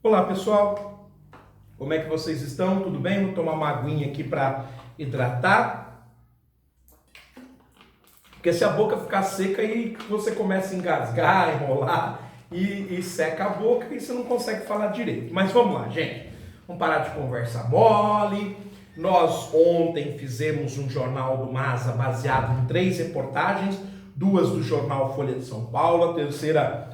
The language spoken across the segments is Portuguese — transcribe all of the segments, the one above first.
Olá pessoal, como é que vocês estão? Tudo bem? Vou tomar uma aguinha aqui para hidratar. Porque se a boca ficar seca aí você começa a engasgar, enrolar e seca a boca e você não consegue falar direito. Mas vamos lá, gente. Vamos parar de conversa mole. Nós ontem fizemos um Jornal do Masa baseado em 3 reportagens, 2 do jornal Folha de São Paulo, a terceira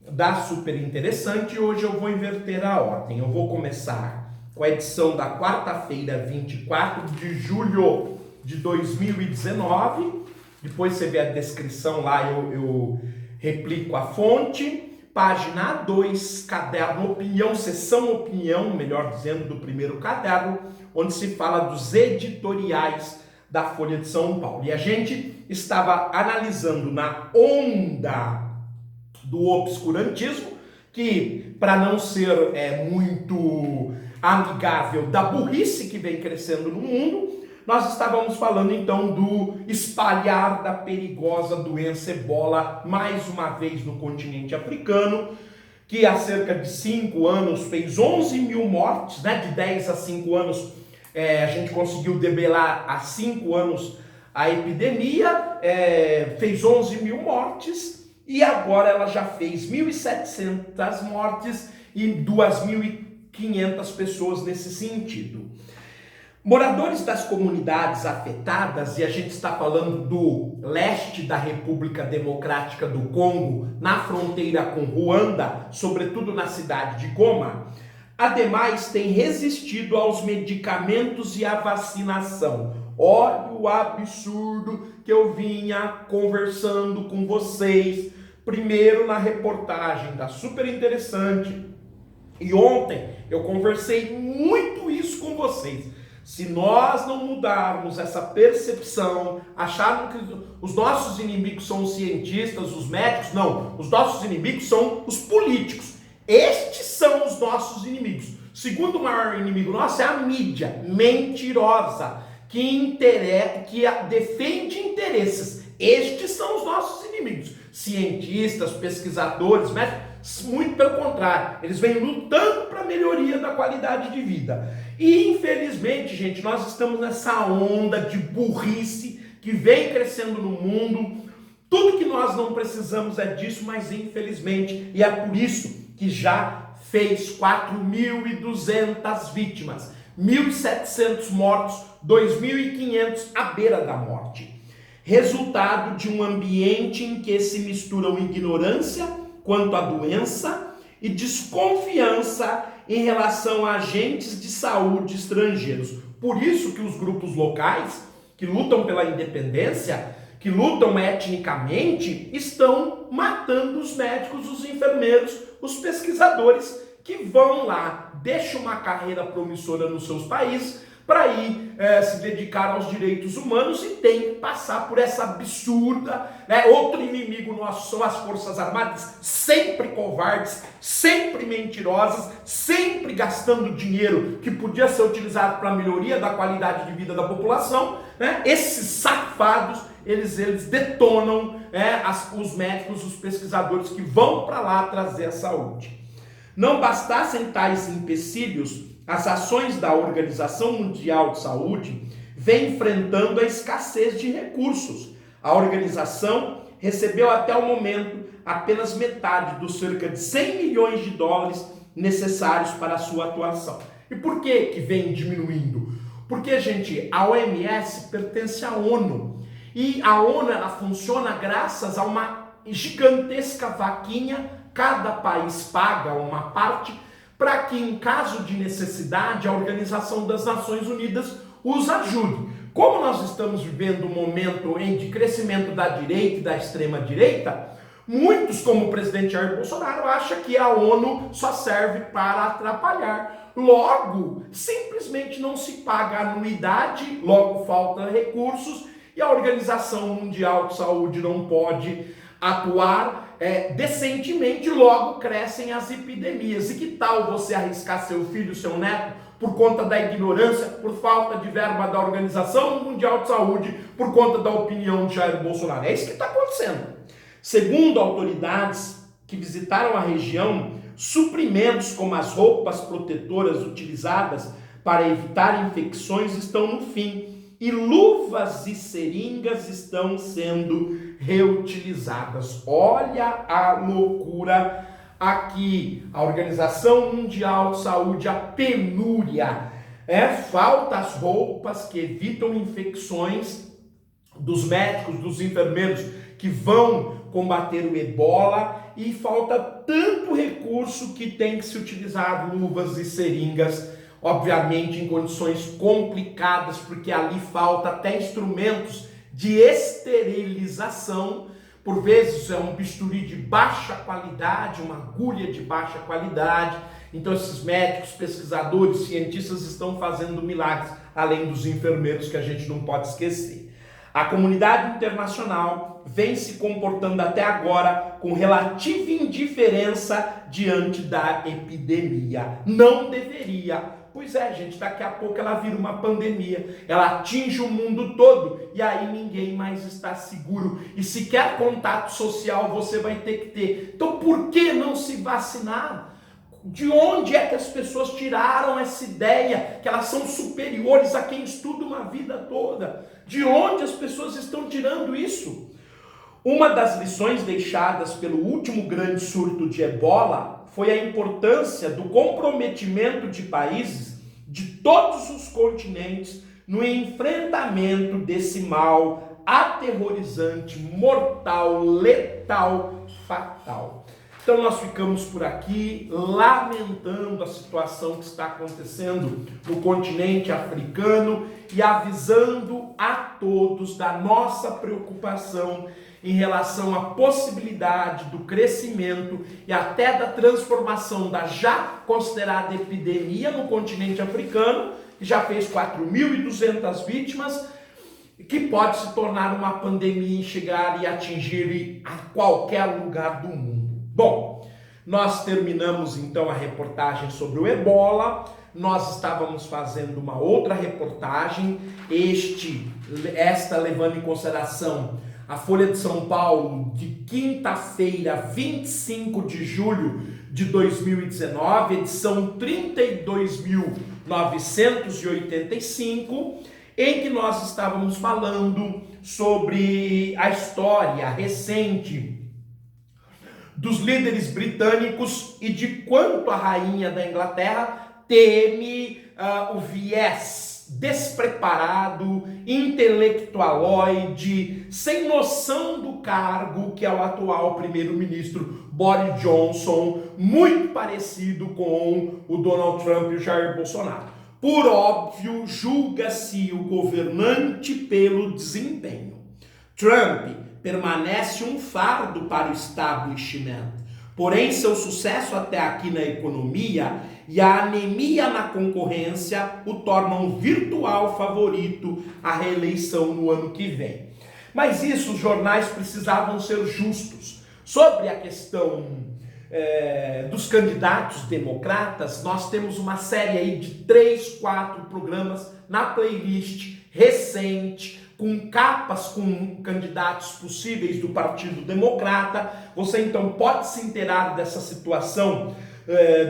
da Super Interessante. Hoje eu vou inverter a ordem. Eu vou começar com a edição da quarta-feira, 24 de julho de 2019. Depois você vê a descrição lá, eu replico a fonte. Página 2, caderno Opinião, seção Opinião, melhor dizendo, do primeiro caderno, onde se fala dos editoriais da Folha de São Paulo. E a gente estava analisando na onda do obscurantismo, que para não ser muito amigável da burrice que vem crescendo no mundo, nós estávamos falando então do espalhar da perigosa doença ebola mais uma vez no continente africano, que há cerca de 5 anos fez 11 mil mortes, né? De 10 a 5 anos a gente conseguiu debelar há 5 anos a epidemia, fez 11 mil mortes, e agora ela já fez 1.700 mortes e 2.500 pessoas nesse sentido. Moradores das comunidades afetadas, e a gente está falando do leste da República Democrática do Congo, na fronteira com Ruanda, sobretudo na cidade de Goma, ademais têm resistido aos medicamentos e à vacinação. Olha o absurdo que eu vinha conversando com vocês, primeiro na reportagem da Super Interessante, e ontem eu conversei muito isso com vocês. Se nós não mudarmos essa percepção, acharmos que os nossos inimigos são os cientistas, os médicos, não, os nossos inimigos são os políticos. Estes são os nossos inimigos. O segundo maior inimigo nosso é a mídia mentirosa, que defende interesses. Estes são os nossos inimigos. Cientistas, pesquisadores, médicos, muito pelo contrário, eles vêm lutando para a melhoria da qualidade de vida. E infelizmente, gente, nós estamos nessa onda de burrice que vem crescendo no mundo. Tudo que nós não precisamos é disso, mas infelizmente, e é por isso que já fez 4.200 vítimas, 1.700 mortos, 2.500 à beira da morte. Resultado de um ambiente em que se misturam ignorância quanto à doença e desconfiança em relação a agentes de saúde estrangeiros. Por isso que os grupos locais, que lutam pela independência, que lutam etnicamente, estão matando os médicos, os enfermeiros, os pesquisadores que vão lá, deixam uma carreira promissora nos seus países para ir se dedicar aos direitos humanos e tem que passar por essa absurda, né? Outro inimigo nosso são as Forças Armadas, sempre covardes, sempre mentirosas, sempre gastando dinheiro que podia ser utilizado para a melhoria da qualidade de vida da população, né? Esses safados, eles detonam os médicos, os pesquisadores que vão para lá trazer a saúde. Não bastassem tais empecilhos, as ações da Organização Mundial de Saúde vêm enfrentando a escassez de recursos. A organização recebeu até o momento apenas metade dos cerca de 100 milhões de dólares necessários para a sua atuação. E por que vem diminuindo? Porque, gente, a OMS pertence à ONU. E a ONU ela funciona graças a uma gigantesca vaquinha, cada país paga uma parte, para que, em caso de necessidade, a Organização das Nações Unidas os ajude. Como nós estamos vivendo um momento de crescimento da direita e da extrema-direita, muitos, como o presidente Jair Bolsonaro, acham que a ONU só serve para atrapalhar. Logo, simplesmente não se paga anuidade, logo falta recursos, e a Organização Mundial de Saúde não pode atuar decentemente, logo crescem as epidemias. E que tal você arriscar seu filho, seu neto, por conta da ignorância, por falta de verba da Organização Mundial de Saúde, por conta da opinião de Jair Bolsonaro? É isso que está acontecendo. Segundo autoridades que visitaram a região, Suprimentos como as roupas protetoras utilizadas para evitar infecções estão no fim. E luvas e seringas estão sendo reutilizadas. Olha a loucura aqui. A Organização Mundial de Saúde, a penúria. Falta as roupas que evitam infecções, dos médicos, dos enfermeiros que vão combater o ebola, e falta tanto recurso que tem que se utilizar luvas e seringas, obviamente em condições complicadas, porque ali falta até instrumentos de esterilização. Por vezes é um bisturi de baixa qualidade, uma agulha de baixa qualidade. Então esses médicos, pesquisadores, cientistas estão fazendo milagres, além dos enfermeiros, que a gente não pode esquecer. A comunidade internacional vem se comportando até agora com relativa indiferença diante da epidemia. Não deveria. Pois é, gente, daqui a pouco ela vira uma pandemia, ela atinge o mundo todo e aí ninguém mais está seguro. E se quer contato social, você vai ter que ter. Então por que não se vacinar? De onde é que as pessoas tiraram essa ideia que elas são superiores a quem estuda uma vida toda? De onde as pessoas estão tirando isso? Uma das lições deixadas pelo último grande surto de ebola foi a importância do comprometimento de países de todos os continentes no enfrentamento desse mal aterrorizante, mortal, letal, fatal. Então nós ficamos por aqui lamentando a situação que está acontecendo no continente africano e avisando a todos da nossa preocupação em relação à possibilidade do crescimento e até da transformação da já considerada epidemia no continente africano, que já fez 4.200 vítimas, que pode se tornar uma pandemia e chegar e atingir a qualquer lugar do mundo. Bom, nós terminamos então a reportagem sobre o ebola. Nós estávamos fazendo uma outra reportagem, esta levando em consideração a Folha de São Paulo, de quinta-feira, 25 de julho de 2019, edição 32.985, em que nós estávamos falando sobre a história recente dos líderes britânicos e de quanto a rainha da Inglaterra teme o viés despreparado, intelectualoide, sem noção do cargo, que é o atual primeiro-ministro Boris Johnson, muito parecido com o Donald Trump e o Jair Bolsonaro. Por óbvio, julga-se o governante pelo desempenho. Trump permanece um fardo para o establishment, porém seu sucesso até aqui na economia e a anemia na concorrência o tornam um virtual favorito à reeleição no ano que vem. Mas isso, os jornais precisavam ser justos. Sobre a questão dos candidatos democratas, nós temos uma série aí de 3, 4 programas na playlist recente, com capas com candidatos possíveis do Partido Democrata. Você então pode se inteirar dessa situação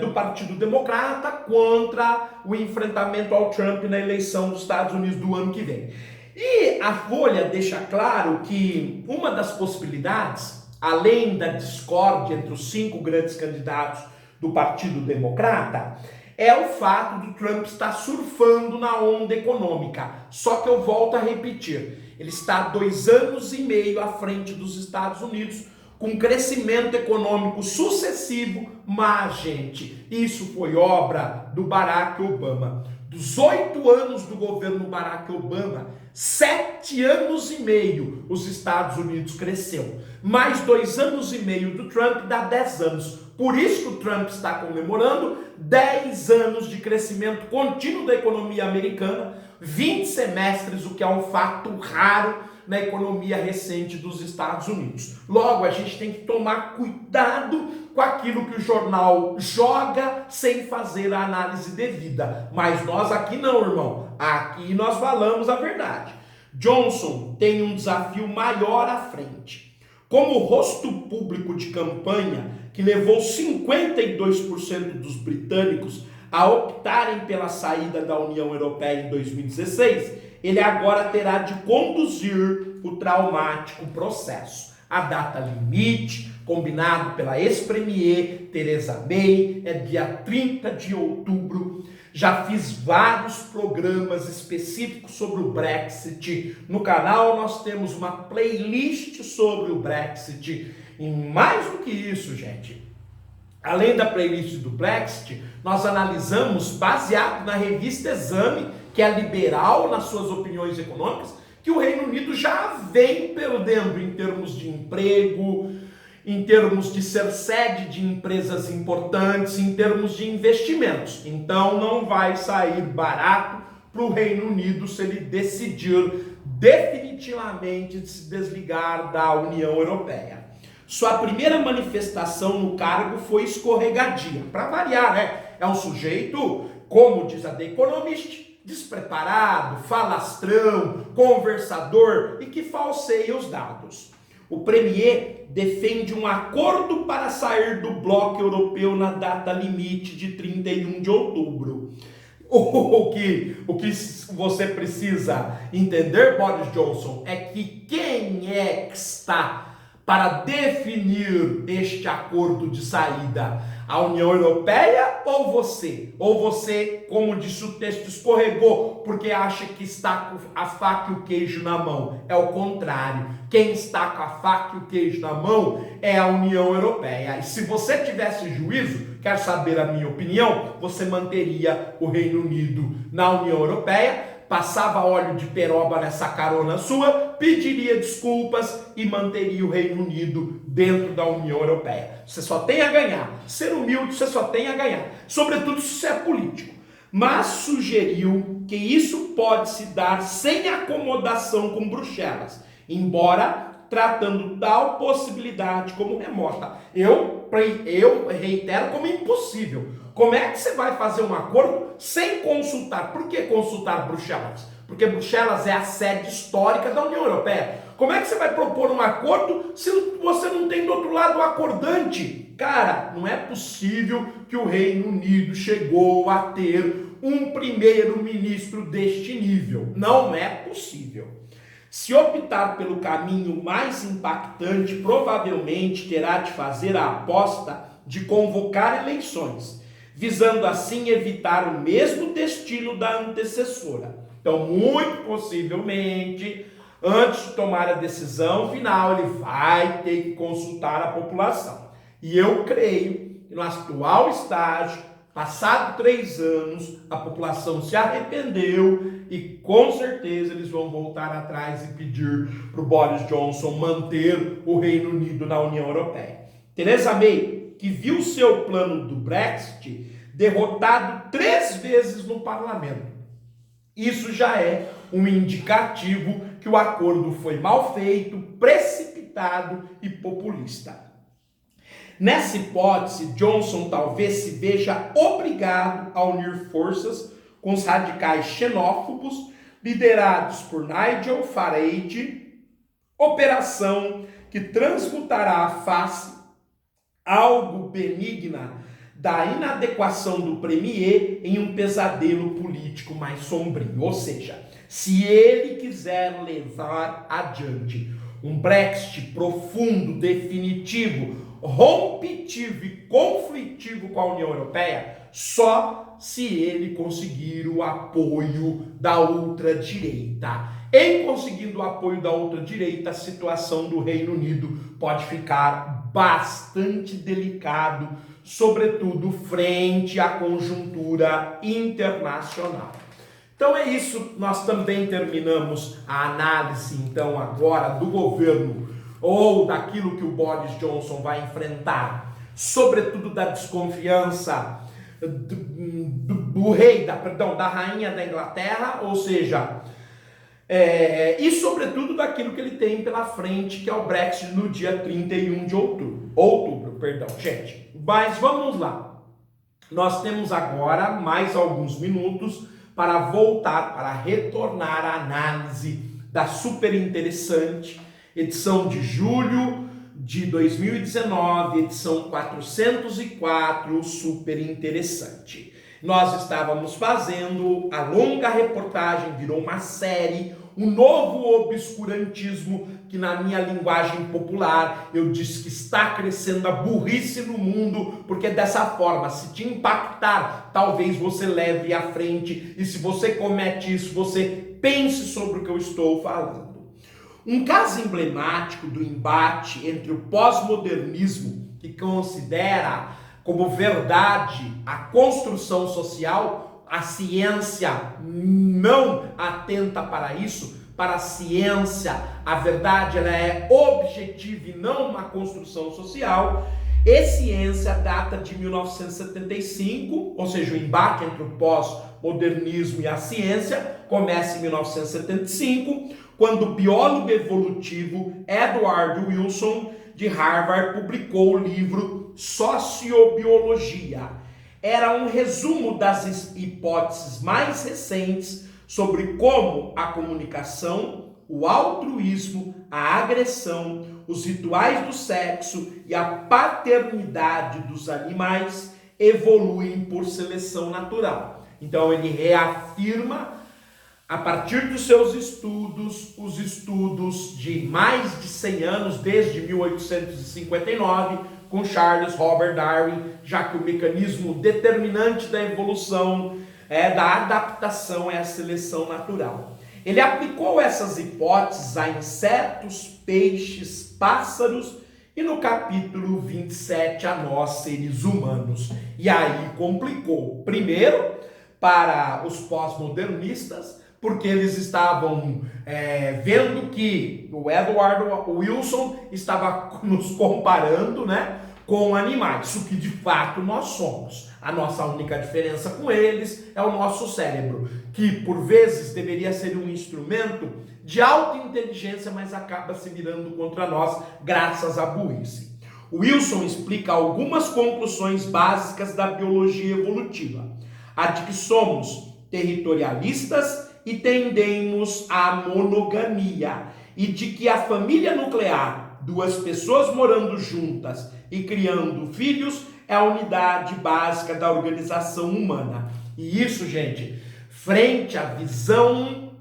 do Partido Democrata contra o enfrentamento ao Trump na eleição dos Estados Unidos do ano que vem. E a Folha deixa claro que uma das possibilidades, além da discórdia entre os 5 grandes candidatos do Partido Democrata, é o fato do Trump estar surfando na onda econômica. Só que eu volto a repetir, ele está há 2 anos e meio à frente dos Estados Unidos, com crescimento econômico sucessivo, mas, gente, isso foi obra do Barack Obama. Dos 8 anos do governo Barack Obama, 7 anos e meio os Estados Unidos cresceu. Mais 2 anos e meio do Trump dá 10 anos. Por isso que o Trump está comemorando 10 anos de crescimento contínuo da economia americana, 20 semestres, o que é um fato raro na economia recente dos Estados Unidos. Logo, a gente tem que tomar cuidado com aquilo que o jornal joga sem fazer a análise devida. Mas nós aqui não, irmão. Aqui nós falamos a verdade. Johnson tem um desafio maior à frente. Como rosto público de campanha que levou 52% dos britânicos a optarem pela saída da União Europeia em 2016, ele agora terá de conduzir o traumático processo. A data limite, combinado pela ex-premier Theresa May, é dia 30 de outubro. Já fiz vários programas específicos sobre o Brexit. No canal nós temos uma playlist sobre o Brexit. E mais do que isso, gente, além da playlist do Brexit, nós analisamos, baseado na revista Exame, que é liberal nas suas opiniões econômicas, que o Reino Unido já vem perdendo em termos de emprego, em termos de ser sede de empresas importantes, em termos de investimentos. Então não vai sair barato para o Reino Unido se ele decidir definitivamente se desligar da União Europeia. Sua primeira manifestação no cargo foi escorregadia. Para variar, né? É um sujeito, como diz a The Economist, despreparado, falastrão, conversador e que falseia os dados. O premier defende um acordo para sair do bloco europeu na data limite de 31 de outubro. O que você precisa entender, Boris Johnson, é que quem é que está para definir este acordo de saída? A União Europeia ou você? Ou você, como disse o texto, escorregou porque acha que está com a faca e o queijo na mão? É o contrário. Quem está com a faca e o queijo na mão é a União Europeia. E se você tivesse juízo, quer saber a minha opinião, você manteria o Reino Unido na União Europeia, passava óleo de peroba nessa carona sua, pediria desculpas e manteria o Reino Unido dentro da União Europeia. Você só tem a ganhar. Ser humilde, você só tem a ganhar. Sobretudo se você é político. Mas sugeriu que isso pode se dar sem acomodação com Bruxelas, embora tratando tal possibilidade como remota. Eu reitero como impossível. Como é que você vai fazer um acordo sem consultar? Por que consultar Bruxelas? Porque Bruxelas é a sede histórica da União Europeia. Como é que você vai propor um acordo se você não tem do outro lado o acordante? Cara, não é possível que o Reino Unido chegou a ter um primeiro-ministro deste nível. Não é possível. Se optar pelo caminho mais impactante, provavelmente terá de fazer a aposta de convocar eleições, visando assim evitar o mesmo destino da antecessora. Então, muito possivelmente, antes de tomar a decisão final, ele vai ter que consultar a população. E eu creio que no atual estágio, passado 3 anos, a população se arrependeu e com certeza eles vão voltar atrás e pedir para o Boris Johnson manter o Reino Unido na União Europeia. Theresa May, que viu seu plano do Brexit derrotado 3 vezes no parlamento. Isso já é um indicativo que o acordo foi mal feito, precipitado e populista. Nessa hipótese, Johnson talvez se veja obrigado a unir forças com os radicais xenófobos liderados por Nigel Farage, operação que transmutará a face algo benigna da inadequação do premier em um pesadelo político mais sombrio. Ou seja, se ele quiser levar adiante um Brexit profundo, definitivo, rompitivo e conflitivo com a União Europeia, só se ele conseguir o apoio da ultradireita. Em conseguindo o apoio da ultradireita, a situação do Reino Unido pode ficar bastante delicado, sobretudo frente à conjuntura internacional. Então é isso, nós também terminamos a análise então agora do governo ou daquilo que o Boris Johnson vai enfrentar, sobretudo da desconfiança da rainha da Inglaterra, ou seja, e sobretudo daquilo que ele tem pela frente, que é o Brexit no dia 31 de outubro, gente. Mas vamos lá. Nós temos agora mais alguns minutos para voltar, para retornar à análise da super interessante edição de julho de 2019, edição 404, super interessante. Nós estávamos fazendo a longa reportagem, virou uma série, um novo obscurantismo, que na minha linguagem popular eu disse que está crescendo a burrice no mundo, porque dessa forma, se te impactar, talvez você leve à frente, e se você comete isso, você pense sobre o que eu estou falando. Um caso emblemático do embate entre o pós-modernismo, que considera como verdade a construção social, a ciência não atenta para isso. Para a ciência, a verdade ela é objetiva e não uma construção social. E ciência data de 1975, ou seja, o embate entre o pós-modernismo e a ciência começa em 1975, quando o biólogo evolutivo Edward Wilson, de Harvard, publicou o livro Sociobiologia. Era um resumo das hipóteses mais recentes sobre como a comunicação, o altruísmo, a agressão, os rituais do sexo e a paternidade dos animais evoluem por seleção natural. Então ele reafirma, a partir dos seus estudos, os estudos de mais de 100 anos, desde 1859, com Charles Robert Darwin, já que o mecanismo determinante da evolução, da adaptação é a seleção natural. Ele aplicou essas hipóteses a insetos, peixes, pássaros e no capítulo 27 a nós, seres humanos. E aí complicou. Primeiro, para os pós-modernistas, porque eles estavam vendo que o Edward Wilson estava nos comparando, com animais, o que de fato nós somos. A nossa única diferença com eles é o nosso cérebro, que por vezes deveria ser um instrumento de alta inteligência, mas acaba se virando contra nós graças à burrice. O Wilson explica algumas conclusões básicas da biologia evolutiva. A de que somos territorialistas e tendemos à monogamia, e de que a família nuclear, duas pessoas morando juntas e criando filhos, é a unidade básica da organização humana. E isso, gente, frente à visão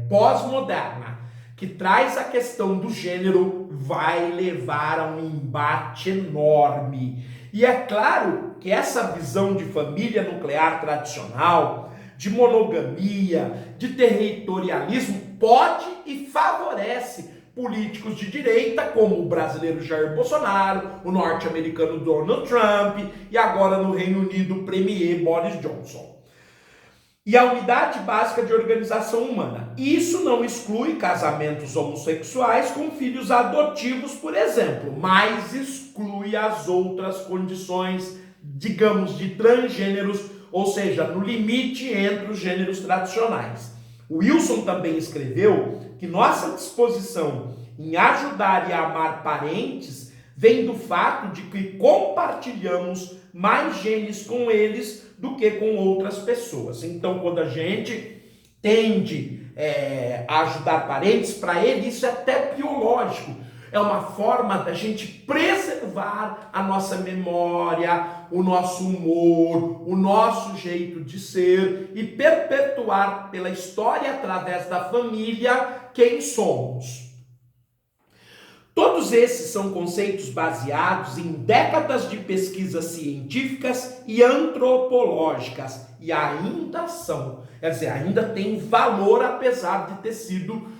pós-moderna, que traz a questão do gênero, vai levar a um embate enorme. E é claro que essa visão de família nuclear tradicional, de monogamia, de territorialismo, pode e favorece políticos de direita, como o brasileiro Jair Bolsonaro, o norte-americano Donald Trump e agora no Reino Unido o premier Boris Johnson. E a unidade básica de organização humana. Isso não exclui casamentos homossexuais com filhos adotivos, por exemplo, mas exclui as outras condições, digamos, de transgêneros, ou seja, no limite entre os gêneros tradicionais. O Wilson também escreveu que nossa disposição em ajudar e amar parentes vem do fato de que compartilhamos mais genes com eles do que com outras pessoas. Então, quando a gente tende a ajudar parentes, para ele isso é até biológico. É uma forma da gente preservar a nossa memória, o nosso humor, o nosso jeito de ser e perpetuar pela história, através da família, quem somos. Todos esses são conceitos baseados em décadas de pesquisas científicas e antropológicas, e ainda são, quer dizer, ainda tem valor apesar de ter sido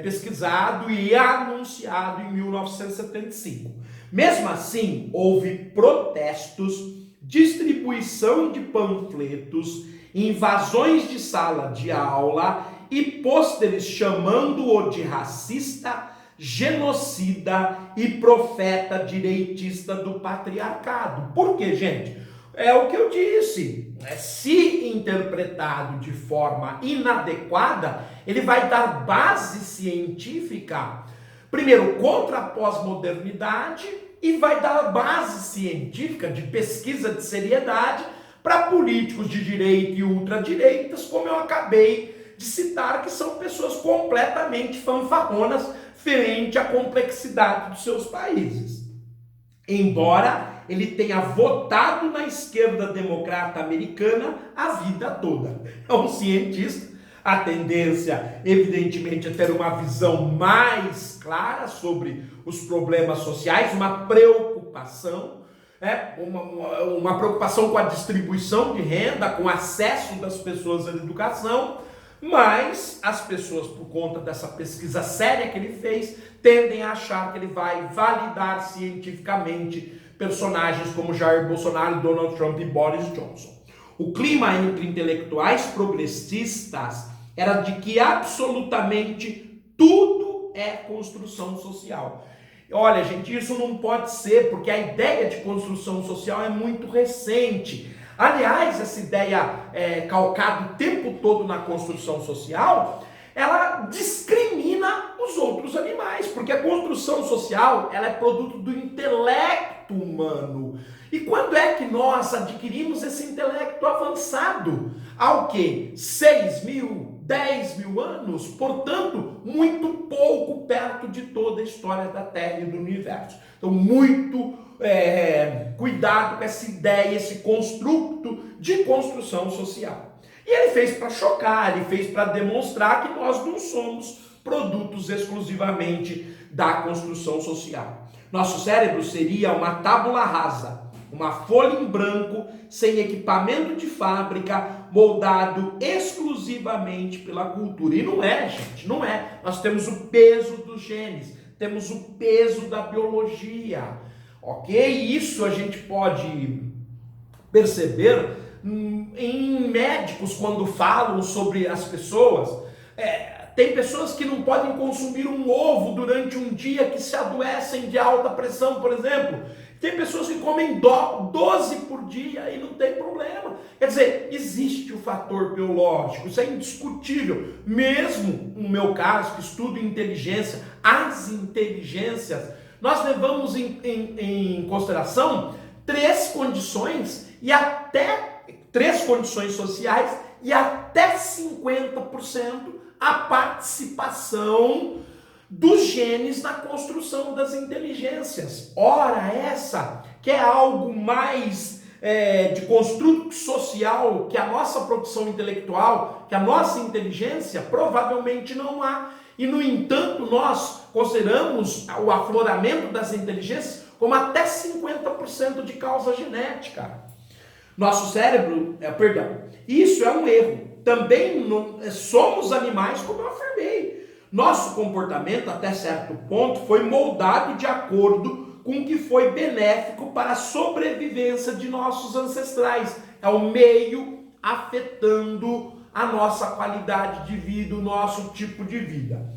pesquisado e anunciado em 1975. Mesmo assim, houve protestos, distribuição de panfletos, invasões de sala de aula e pôsteres chamando-o de racista, genocida e profeta direitista do patriarcado. Por quê, gente? É o que eu disse. Se interpretado de forma inadequada, ele vai dar base científica, primeiro, contra a pós-modernidade, e vai dar base científica de pesquisa de seriedade para políticos de direita e ultradireitas, como eu acabei de citar, que são pessoas completamente fanfarronas, frente à complexidade dos seus países. Embora ele tenha votado na esquerda democrata americana a vida toda. É um cientista. A tendência, evidentemente, é ter uma visão mais clara sobre os problemas sociais, uma preocupação, uma preocupação com a distribuição de renda, com o acesso das pessoas à educação, mas as pessoas, por conta dessa pesquisa séria que ele fez, tendem a achar que ele vai validar cientificamente personagens como Jair Bolsonaro, Donald Trump e Boris Johnson. O clima entre intelectuais progressistas era de que absolutamente tudo é construção social. Olha, gente, isso não pode ser, porque a ideia de construção social é muito recente. Aliás, essa ideia calcada o tempo todo na construção social, ela discrimina os outros animais, porque a construção social ela é produto do intelecto humano. E quando é que nós adquirimos esse intelecto avançado? Ao quê? 6 mil, 10 mil anos? Portanto, muito pouco perto de toda a história da Terra e do Universo. Então, muito cuidado com essa ideia, esse construto de construção social. E ele fez para chocar, ele fez para demonstrar que nós não somos produtos exclusivamente da construção social. Nosso cérebro seria uma tábula rasa, uma folha em branco, sem equipamento de fábrica, moldado exclusivamente pela cultura. E não é, gente, não é. Nós temos o peso dos genes, temos o peso da biologia, ok? Isso a gente pode perceber em médicos quando falam sobre as pessoas. Tem pessoas que não podem consumir um ovo durante um dia, que se adoecem de alta pressão, por exemplo. Tem pessoas que comem 12 por dia e não tem problema. Quer dizer, existe o fator biológico, isso é indiscutível. Mesmo no meu caso, que estudo inteligência, as inteligências, nós levamos em consideração três condições sociais e até 50% a participação dos genes na construção das inteligências. Ora, essa que é algo mais de construto social, que a nossa produção intelectual, que a nossa inteligência, provavelmente não há. E, no entanto, nós consideramos o afloramento das inteligências como até 50% de causa genética. Nosso cérebro, isso é um erro. Também somos animais, como eu afirmei. Nosso comportamento, até certo ponto, foi moldado de acordo com o que foi benéfico para a sobrevivência de nossos ancestrais. É o meio afetando a nossa qualidade de vida, o nosso tipo de vida.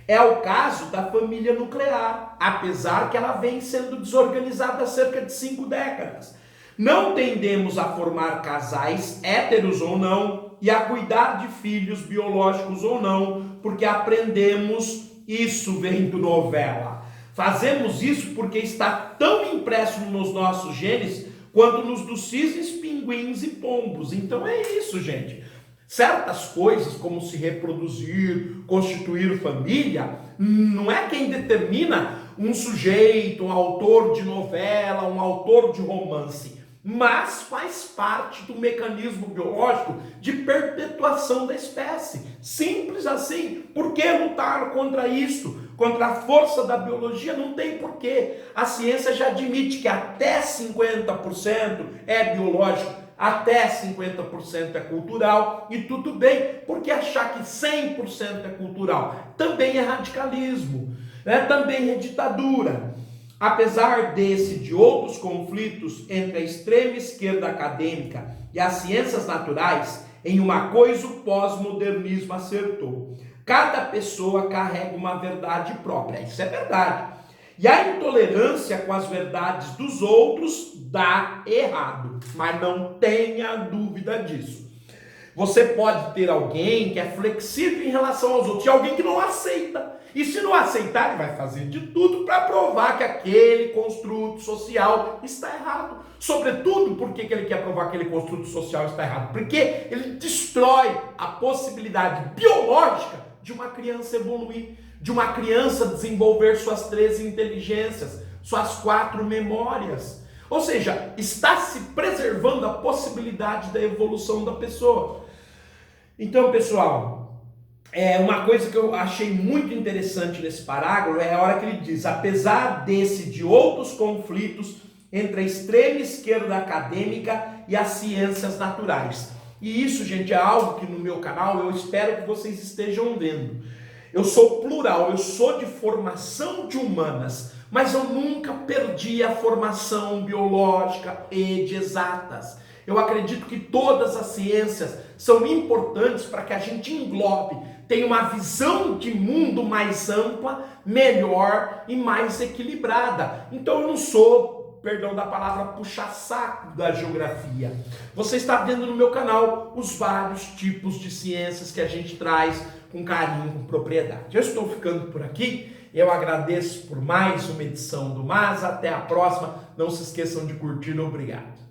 É o caso da família nuclear, apesar que ela vem sendo desorganizada há cerca de 5 décadas. Não tendemos a formar casais héteros ou não e a cuidar de filhos biológicos ou não, porque aprendemos isso vendo novela. Fazemos isso porque está tão impresso nos nossos genes quanto nos dos cisnes, pinguins e pombos. Então é isso, gente. Certas coisas, como se reproduzir, constituir família, não é quem determina um sujeito, um autor de novela, um autor de romance, mas faz parte do mecanismo biológico de perpetuação da espécie. Simples assim. Por que lutar contra isso? Contra a força da biologia? Não tem porquê. A ciência já admite que até 50% é biológico, até 50% é cultural, e tudo bem, porque achar que 100% é cultural também é radicalismo, também é ditadura. Apesar desse e de outros conflitos entre a extrema esquerda acadêmica e as ciências naturais, em uma coisa o pós-modernismo acertou. Cada pessoa carrega uma verdade própria, isso é verdade. E a intolerância com as verdades dos outros dá errado, mas não tenha dúvida disso. Você pode ter alguém que é flexível em relação aos outros e alguém que não aceita. E se não aceitar, ele vai fazer de tudo para provar que aquele construto social está errado. Sobretudo, por que ele quer provar que aquele construto social está errado? Porque ele destrói a possibilidade biológica de uma criança evoluir. de uma criança desenvolver suas 13 inteligências, suas 4 memórias. Ou seja, está se preservando a possibilidade da evolução da pessoa. Então, pessoal, uma coisa que eu achei muito interessante nesse parágrafo é a hora que ele diz: apesar de outros conflitos entre a extrema esquerda acadêmica e as ciências naturais. E isso, gente, é algo que no meu canal eu espero que vocês estejam vendo. Eu sou plural, eu sou de formação de humanas, mas eu nunca perdi a formação biológica e de exatas. Eu acredito que todas as ciências são importantes para que a gente englobe, tenha uma visão de mundo mais ampla, melhor e mais equilibrada. Então eu não sou, perdão da palavra, puxa-saco da geografia. Você está vendo no meu canal os vários tipos de ciências que a gente traz com carinho, com propriedade. Eu estou ficando por aqui. Eu agradeço por mais uma edição do Mas. Até a próxima. Não se esqueçam de curtir. Obrigado.